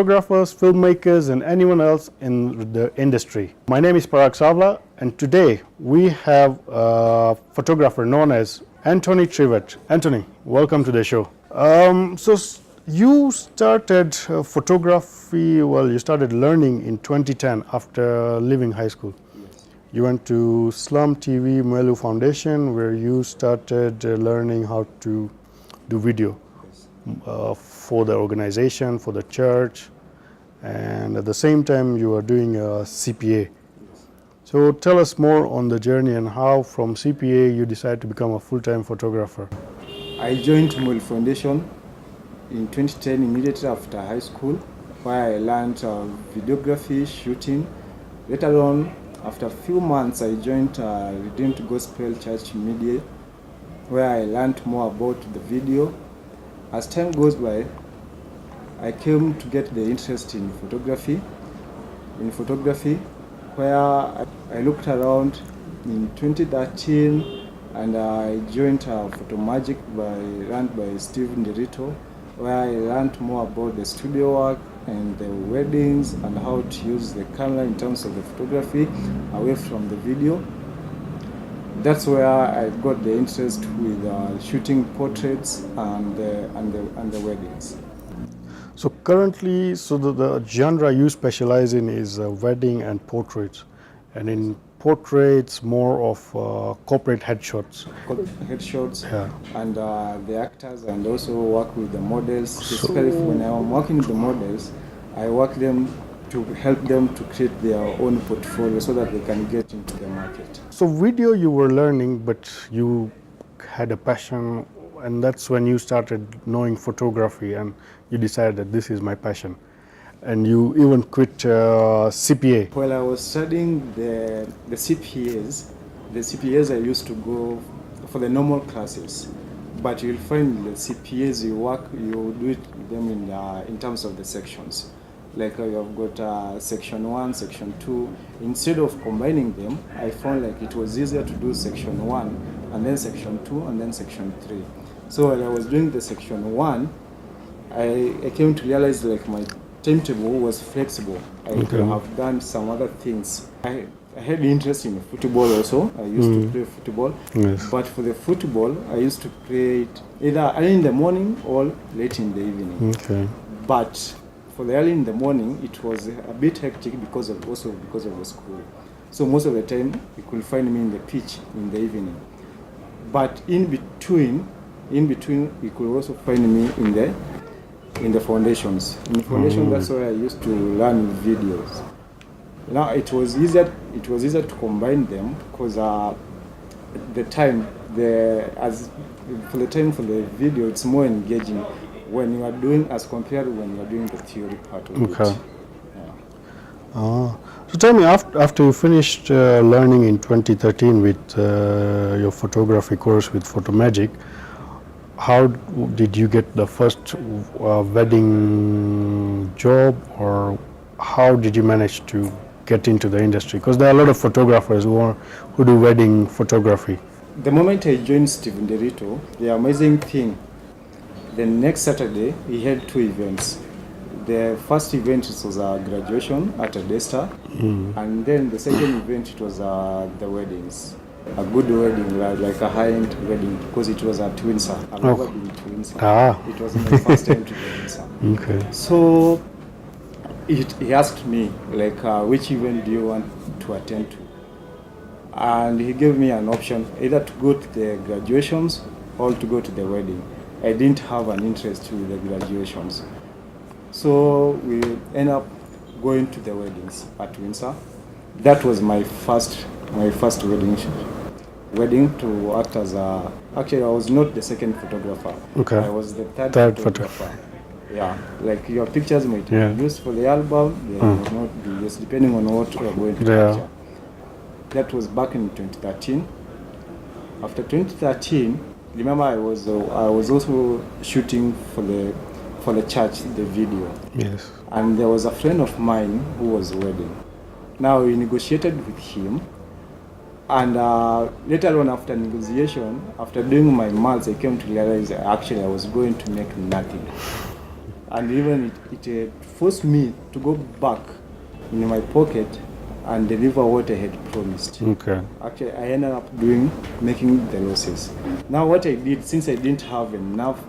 photographers, filmmakers, and anyone else in the industry. My name is Parag Savla, and today we have a photographer known as Antony Trivet. Antony, welcome to the show. You started photography, you started learning in 2010 after leaving high school. Yes. You went to Slum TV Mwelu Foundation, where you started learning how to do video. For the organization, for the church, and at the same time you are doing a CPA. Yes. So tell us more on the journey and how from CPA you decided to become a full-time photographer. I joined Mwelu Foundation in 2010 immediately after high school, where I learned videography, shooting. Later on, after a few months, I joined Redeemed Gospel Church Media, where I learned more about the video. As time goes by, I came to get the interest in photography. Where I looked around in 2013 and I joined Photo Magic run by Steve Ndirito, where I learned more about the studio work and the weddings and how to use the camera in terms of the photography away from the video. That's where I got the interest with shooting portraits and the weddings. So currently, the genre you specialize in is wedding and portraits, and in portraits more of corporate headshots. Yeah. And the actors, and also work with the models. Specifically when I'm working with the models, I work them to help them to create their own portfolio so that they can get into the market. So video you were learning, but you had a passion, and that's when you started knowing photography and you decided that this is my passion. And you even quit CPA. While I was studying the CPAs, I used to go for the normal classes. But you'll find the CPAs you do it them in terms of the sections. Like you have got section 1, section 2. Instead of combining them, I found like it was easier to do section 1 and then section 2 and then section 3. So while I was doing the section 1, I came to realize like my timetable was flexible. I could have done some other things. I had interest in football also. I used to play football. Yes. But for the football, I used to play it either early in the morning or late in the evening. Okay. But for the early in the morning, it was a bit hectic because of the school. So most of the time, you could find me in the pitch in the evening. But in between, you could also find me in the foundations. In the foundation, that's where I used to learn videos. Now it was easier to combine them because for the video, it's more engaging when you are doing as compared to when you are doing the theory part of it. Yeah. So tell me, after you finished learning in 2013 with your photography course with Photo Magic, how did you get the first wedding job, or how did you manage to get into the industry? Because there are a lot of photographers who do wedding photography. The moment I joined Steve Ndirito, the amazing thing, the next Saturday, he had 2 events. The first event was a graduation at a Desta, and then the second event it was the weddings. A good wedding, like a high-end wedding, because it was at Windsor. I've never been to Windsor. It was my first time to Windsor. Okay. So he asked me, like, which event do you want to attend to? And he gave me an option, either to go to the graduations or to go to the wedding. I didn't have an interest with the graduations. So we ended up going to the weddings at Windsor. That was my first wedding to act as actually I was not the second photographer. Okay. I was the third photographer. Yeah, like your pictures might be used for the album, they might not be used depending on what we are going to capture. That was back in 2013. After 2013, remember I was also shooting for the church, the video. Yes. And there was a friend of mine who was wedding. Now we negotiated with him, and later on after negotiation, after doing my maths, I came to realize actually I was going to make nothing. And even it forced me to go back in my pocket and deliver what I had promised. Okay. Actually, I ended up making the losses. Now what I did, since I didn't have enough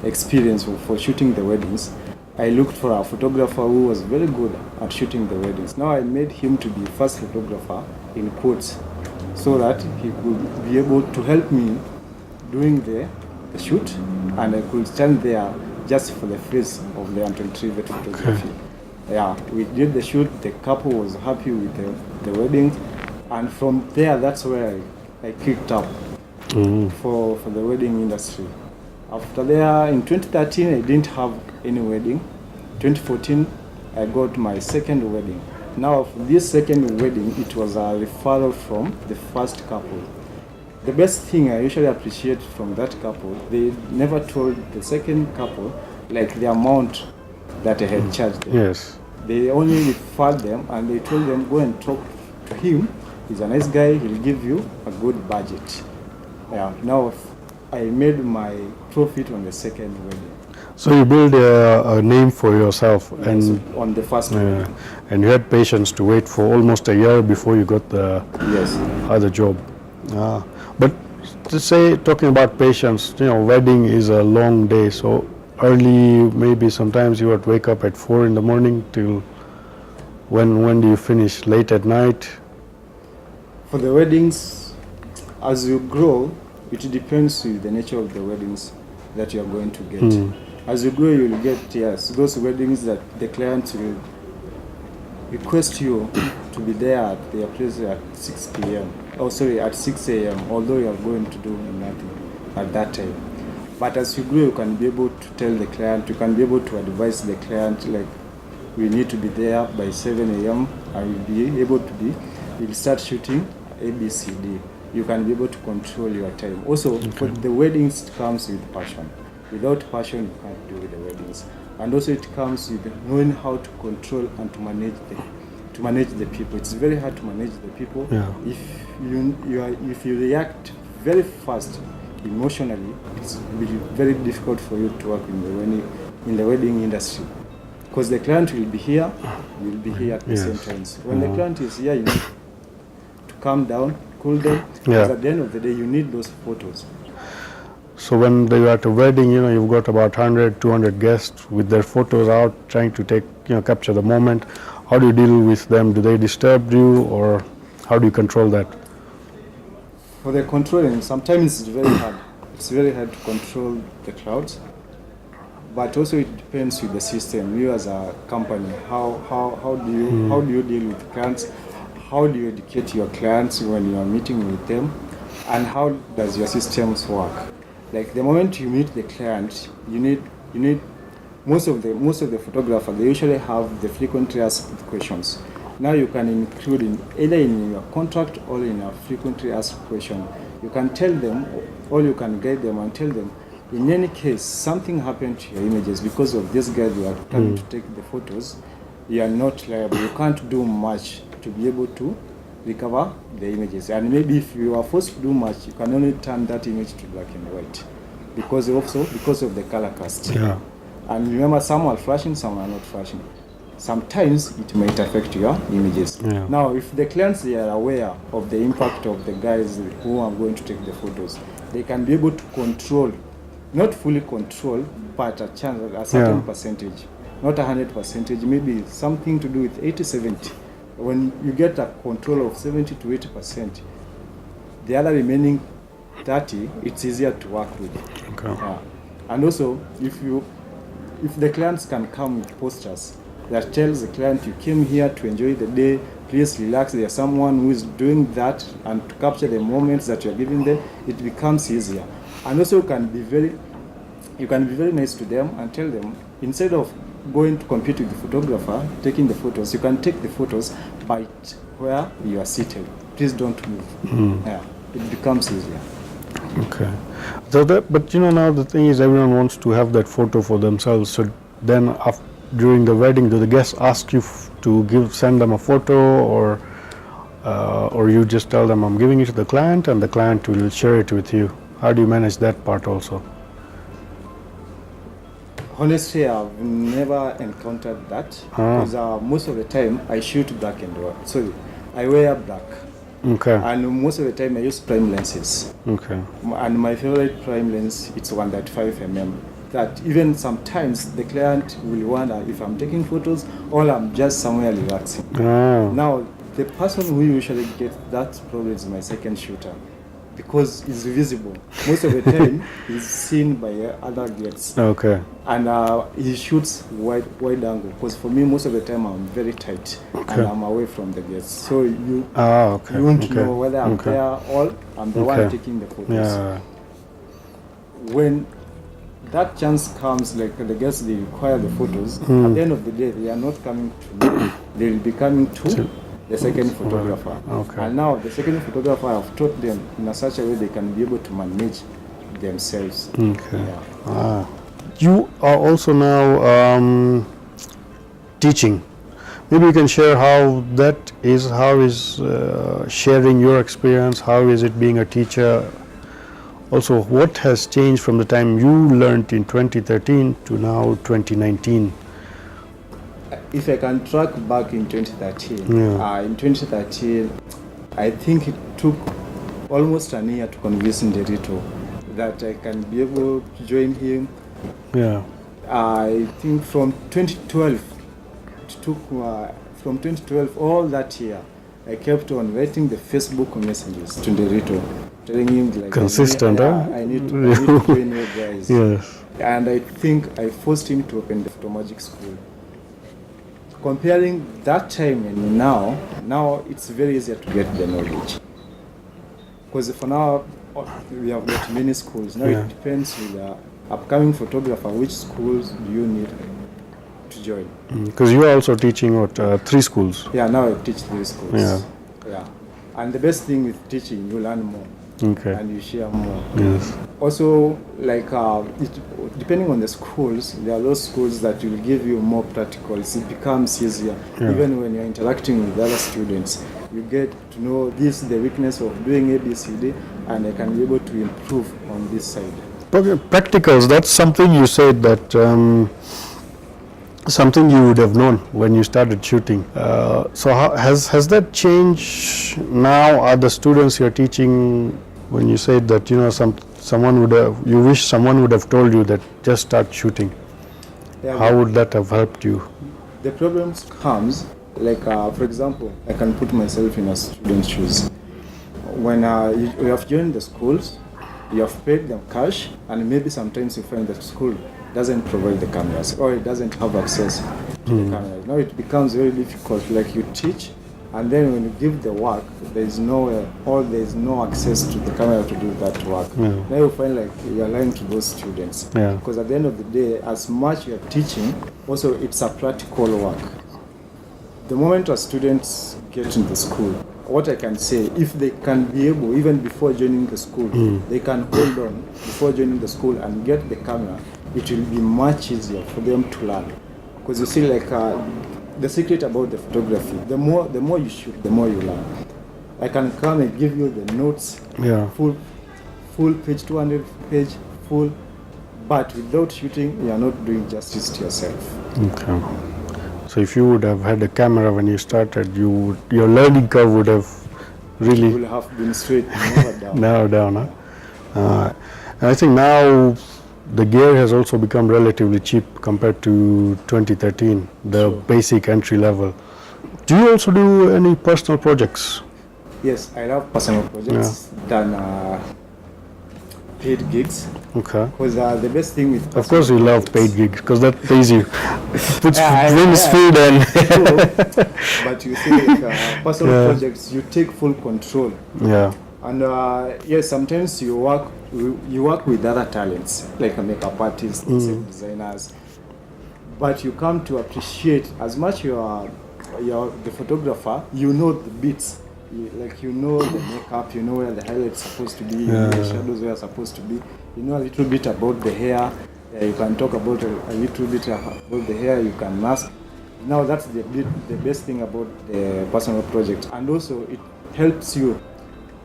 experience for shooting the weddings, I looked for a photographer who was very good at shooting the weddings. Now I made him to be first photographer in quotes, so that he could be able to help me doing the shoot, and I could stand there just for the face of the Antony Trivet photography. Yeah, we did the shoot, the couple was happy with the wedding, and from there, that's where I kicked up for the wedding industry. After there, in 2013, I didn't have any wedding. 2014, I got my second wedding. Now, for this second wedding, it was a referral from the first couple. The best thing I usually appreciate from that couple, they never told the second couple like the amount that I had charged them. Yes. They only referred them and they told them, go and talk to him. He's a nice guy, he'll give you a good budget. Yeah. Now I made my profit on the second wedding. So you build a name for yourself, and on the first wedding. And you had patience to wait for almost a year before you got the other job. But to say, talking about patience, wedding is a long day. So early, maybe sometimes you would wake up at 4 in the morning till when do you finish? Late at night? For the weddings, as you grow, it depends on the nature of the weddings that you are going to get. As you grow, you will get those weddings that the client will request you to be there at their place at 6 p.m. At 6 a.m. Although you are going to do nothing at that time. But as you grow, you can be able to tell the client, you can be able to advise the client, like, we need to be there by 7 a.m. and we'll be able to we'll start shooting ABCD. You can be able to control your time. Also, for the weddings, it comes with passion. Without passion, you can't do the weddings. And also, it comes with knowing how to control and to manage the people. It's very hard to manage the people. Yeah. If you react very fast emotionally, it's really very difficult for you to work in the wedding industry. Because the client will be here, you'll be here at the same time. So when the client is here, you need to calm down, cool down, because at the end of the day, you need those photos. So when you're at a wedding, you've got about 100, 200 guests with their photos out, trying to capture the moment. How do you deal with them? Do they disturb you, or how do you control that? For the controlling, sometimes it's very hard. It's very hard to control the crowds. But also it depends with the system. You as a company, how do you deal with clients? How do you educate your clients when you are meeting with them? And how does your systems work? Like the moment you meet the client, you need most of the photographers, they usually have the frequently asked questions. Now you can include either in your contract or in a frequently asked question. You can tell them, or you can guide them and tell them, in any case, something happened to your images because of this guy you are coming to take the photos, you are not liable. You can't do much to be able to recover the images. And maybe if you are forced to do much, you can only turn that image to black and white because of the color cast. Yeah. And remember, some are flashing, some are not flashing. Sometimes it might affect your images. Yeah. Now, if the clients are aware of the impact of the guys who are going to take the photos, they can be able to control, not fully control, but a certain percentage, not 100%, maybe something to do with 80-70. When you get a control of 70 to 80%, the other remaining 30, it's easier to work with. Okay. And also, if the clients can come with posters that tells the client, you came here to enjoy the day, please relax, there's someone who is doing that, and to capture the moments that you're giving them, it becomes easier. And also you can be very nice to them and tell them, instead of going to compete with the photographer, taking the photos, you can take the photos by where you are seated. Please don't move. Yeah, it becomes easier. Okay. So but now the thing is, everyone wants to have that photo for themselves. So then during the wedding, do the guests ask you to send them a photo, or you just tell them, I'm giving it to the client and the client will share it with you? How do you manage that part also? Honestly, I've never encountered that because most of the time I shoot black and white. Sorry, I wear black. Okay. And most of the time I use prime lenses. Okay. And my favorite prime lens, it's 135 mm. That even sometimes the client will wonder if I'm taking photos or I'm just somewhere relaxing. Oh. Now, the person who usually gets that probably is my second shooter because it's visible. Most of the time, he's seen by other guests. Okay. And he shoots wide angle because for me, most of the time I'm very tight and I'm away from the guests. So you won't know whether I'm there or I'm the one taking the photos. Yeah. When that chance comes, like the guests, they require the photos, at the end of the day, they are not coming to me. They will be coming to the second photographer. Okay. And now the second photographer, I've taught them in such a way they can be able to manage themselves. Okay. Yeah. You are also now teaching. Maybe you can share how that is. How is sharing your experience? How is it being a teacher? Also, what has changed from the time you learned in 2013 to now 2019? If I can track back in 2013, in 2013, I think it took almost an year to convince Nderito that I can be able to join him. Yeah. I think from 2012, it took from 2012 all that year, I kept on writing the Facebook messages to Nderito, telling him like consistent, I need to join you guys. Yes. And I think I forced him to open the Photo Magic School. Comparing that time and now it's very easier to get the knowledge. Because for now, we have got many schools. Now it depends with the upcoming photographer, which schools do you need to join. Because you are also teaching what, 3 schools? Yeah, now I teach 3 schools. Yeah. And the best thing with teaching, you learn more. Okay. And you share more. Yes. Also, like depending on the schools, there are those schools that will give you more practicals. It becomes easier. Even when you're interacting with other students, you get to know this, the weakness of doing ABCD, and I can be able to improve on this side. Practicals, that's something you said that something you would have known when you started shooting. So has that changed now? Are the students you're teaching, when you said that someone would have, you wish someone would have told you that just start shooting, how would that have helped you? The problems comes, like for example, I can put myself in a student's shoes. When you have joined the schools, you have paid them cash, and maybe sometimes you find that school doesn't provide the cameras or it doesn't have access to the cameras. Now it becomes very difficult. Like you teach, and then when you give the work, there is nowhere or there is no access to the camera to do that work. Now you find like you are lying to those students. Because at the end of the day, as much you are teaching, also it's a practical work. The moment our students get into school, what I can say, if they can be able, even before joining the school, they can hold on before joining the school and get the camera, it will be much easier for them to learn. Because you see, like the secret about the photography, the more you shoot, the more you learn. I can come and give you the notes, full page, 200 page, full, but without shooting, you are not doing justice to yourself. Okay. So if you would have had a camera when you started, your learning curve would have really... It will have been straight, never down. Never down, huh? And I think now the gear has also become relatively cheap compared to 2013, the basic entry level. Do you also do any personal projects? Yes, I love personal projects than paid gigs. Okay. Because the best thing with... Of course you love paid gigs, because that pays you. Puts wins food and... But you see, like, personal projects, you take full control. Yeah. And yes, sometimes you work with other talents, like makeup artists, designers. But you come to appreciate, as much you're the photographer, you know the beats. You know the makeup, you know where the highlight's supposed to be, you know the shadows where are supposed to be, you know a little bit about the hair, you can talk about a little bit about the hair, you can mask. Now that's the best thing about the personal project, and also it helps you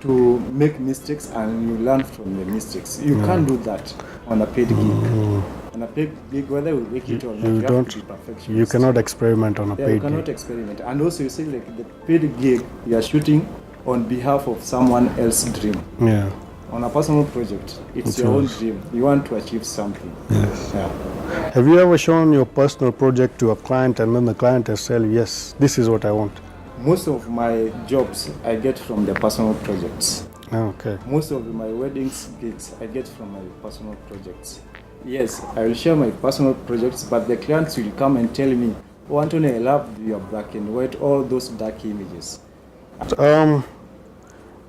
to make mistakes and you learn from the mistakes. You can't do that on a paid gig. On a paid gig, whether we make it or not, you have to be perfectionist. You cannot experiment on a Yeah, paid you cannot gig. experiment. And also, you see, like the paid gig, you are shooting on behalf of someone else's dream. Yeah. On a personal project, it's your own dream. You want to achieve something. Yes. Yeah. Have you ever shown your personal project to a client and then the client has said, yes, this is what I want? Most of my jobs I get from the personal projects. Okay. Most of my weddings gigs I get from my personal projects. Yes, I will share my personal projects, but the clients will come and tell me, oh, Antony, I love your black and white, all those dark images.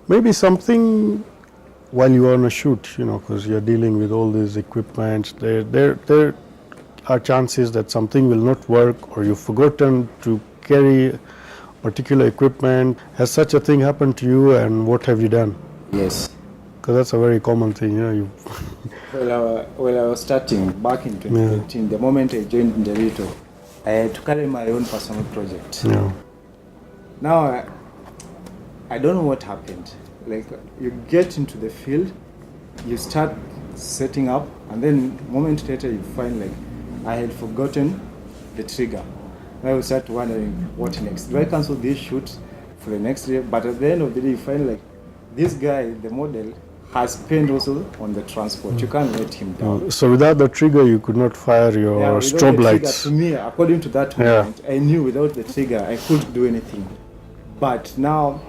Maybe something while you are on a shoot, because you're dealing with all these equipment, there are chances that something will not work or you've forgotten to carry particular equipment. Has such a thing happened to you, and what have you done? Yes. Because that's a very common thing, Well, I was starting back in 2018, the moment I joined Ndelito, I had to carry my own personal project. Yeah. Now, I don't know what happened. Like, you get into the field, you start setting up, and then a moment later you find like, I had forgotten the trigger. I will start wondering, what next? Do I cancel this shoot for the next year? But at the end of the day, you find like, this guy, the model, has spent also on the transport. You can't let him down. So without the trigger, you could not fire your Without strobe the trigger, lights. to me, according to that moment, I knew without the trigger, I couldn't do anything. But now,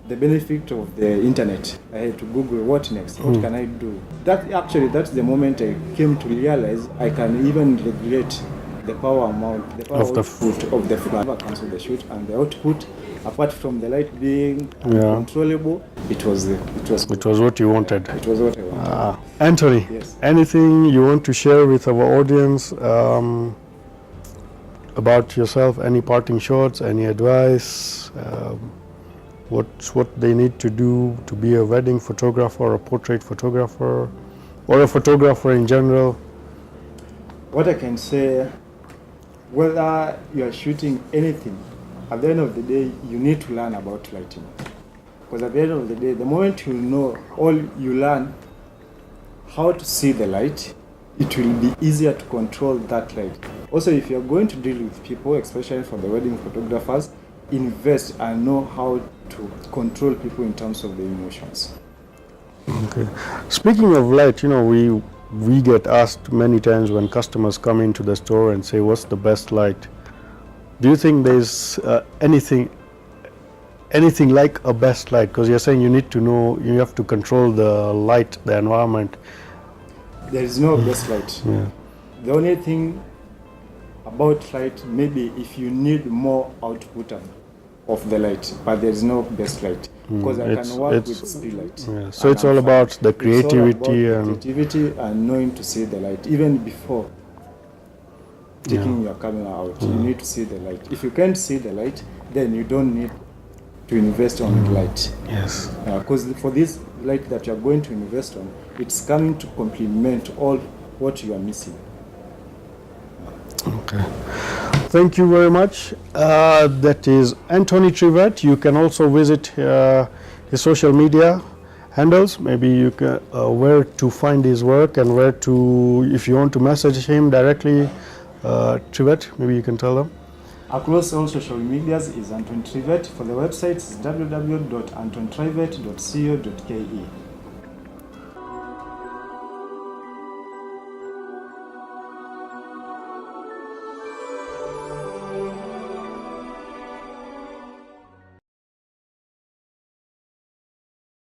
the benefit of the internet, I had to Google what next, what can I do? That's the moment I came to realize I can even regulate the power amount, the power output of the flash. I cancel the shoot, and the output, apart from the light being controllable, it was what you wanted. It was what I wanted. Antony, Yes. anything you want to share with our audience about yourself? Any parting shots? Any advice? What they need to do to be a wedding photographer, a portrait photographer, or a photographer in general? What I can say, whether you are shooting anything, at the end of the day, you need to learn about lighting. Because at the end of the day, the moment you know, you learn how to see the light, it will be easier to control that light. Also, if you're going to deal with people, especially for the wedding photographers, invest and know how to control people in terms of the emotions. Okay. Speaking of light, we get asked many times when customers come into the store and say, what's the best light? Do you think there's anything like a best light? Because you're saying you need to know, you have to control the light, the environment. There is no best light. Yeah. The only thing about light, maybe if you need more output of the light, but there is no best light. Because I can work with speed light. Yeah. So it's all about the creativity and knowing to see the light. Even before taking your camera out, you need to see the light. If you can't see the light, then you don't need to invest on light. Yes. Because for this light that you are going to invest on, it's coming to complement all what you are missing. Okay. Thank you very much. That is Antony Trivet. You can also visit his social media handles. Maybe you can where to find his work and where to, if you want to message him directly. Trivet, maybe you can tell them. Across all social medias is Antony Trivet. For the website is www.antonytrivet.co.ke.